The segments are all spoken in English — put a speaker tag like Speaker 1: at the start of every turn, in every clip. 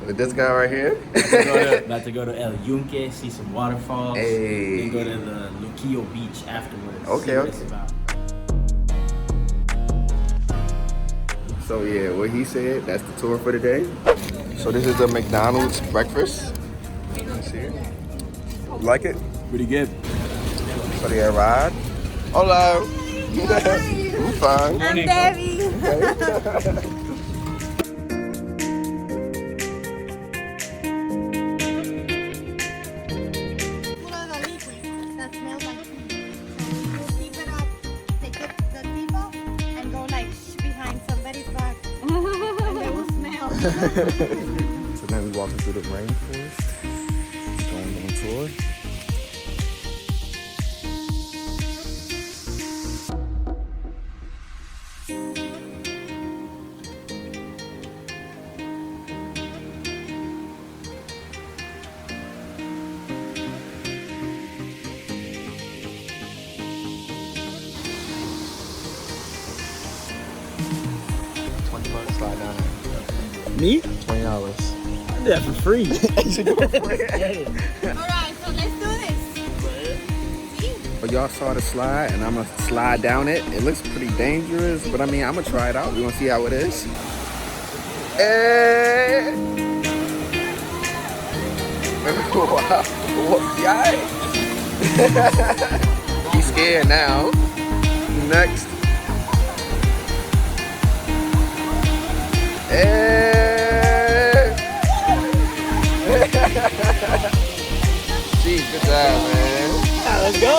Speaker 1: With this guy right here.
Speaker 2: About to go to El Yunque, see some waterfalls.
Speaker 1: Hey.
Speaker 2: Then go to the Luquillo beach afterwards.
Speaker 1: Okay,
Speaker 2: see what
Speaker 1: okay.
Speaker 2: it's about.
Speaker 1: So yeah, what he said, that's the tour for today. So this is the McDonald's breakfast. Let's see. You like it?
Speaker 2: Pretty good.
Speaker 1: So they arrived. Hello. I'm fine.
Speaker 3: I'm Debbie. That smells like tea. So you keep it up, take the teeth off, and go like behind somebody's back, and they will smell.
Speaker 1: So then we walking through the rainforest, going on tour. $20 slide down there.
Speaker 2: Me?
Speaker 1: $20.
Speaker 2: Yeah, for free.
Speaker 3: Alright, so let's do this.
Speaker 1: But y'all saw the slide, and I'm gonna slide down it. It looks pretty dangerous, but I mean, I'm gonna try it out. We're gonna see how it is. Hey! Wow. Yikes! He's scared now. Next. Hey! Gee, good job, man.
Speaker 2: Yeah, let's go.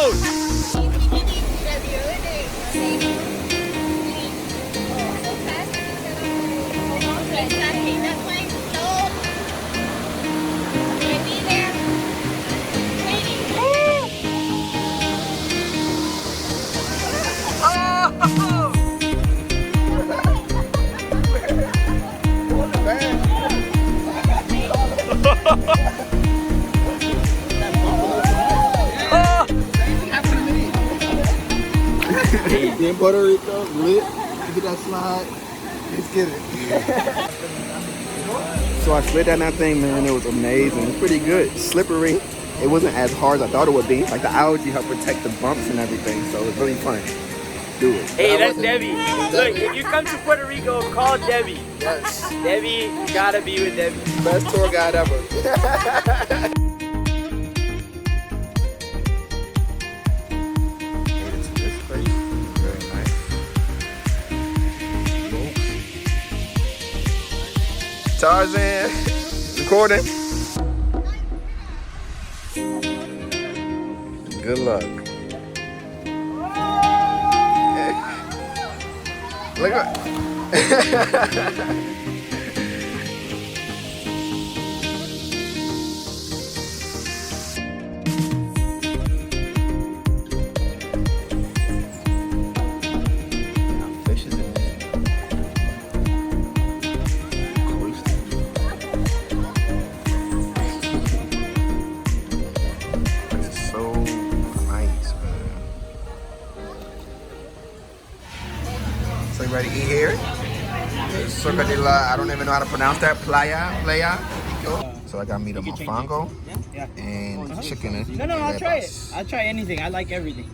Speaker 1: In Puerto Rico, lit. Look at that slide. Let's get it. So I slid down that thing, man. It was amazing. It was pretty good. Slippery. It wasn't as hard as I thought it would be. Like the algae helped protect the bumps and everything. So it was really fun. Do it.
Speaker 4: Hey, that's Debbie. Look, if you come to Puerto Rico, call Debbie.
Speaker 1: Yes.
Speaker 4: Debbie, you gotta be with Debbie.
Speaker 1: Best tour guide ever. Tarzan, recording. Good luck. Look at. Fishes in there. So you ready to eat here? Circa de la, I don't even know how to pronounce that. Playa. So I got meat of mofongo and chicken.
Speaker 2: No, I'll try it. I'll try anything. I like everything.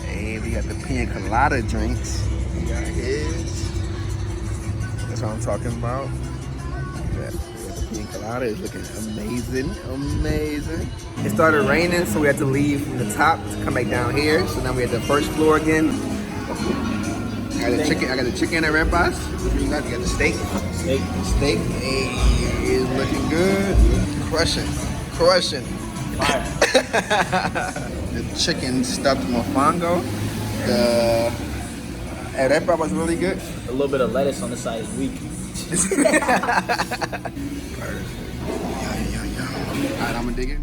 Speaker 1: Hey, we got the pina colada drinks. Here it is. That's what I'm talking about. The pina colada is looking amazing. It started raining, so we had to leave the top to come back down here. So now we're at the first floor again. I got the chicken and arepas. You got the steak. Steak. Hey, is looking good. Crushing.
Speaker 2: Fire.
Speaker 1: The chicken stuffed mofongo. The arepa was really good.
Speaker 2: A little bit of lettuce on the side is weak.
Speaker 1: Perfect. Yeah. All right, I'm gonna dig it.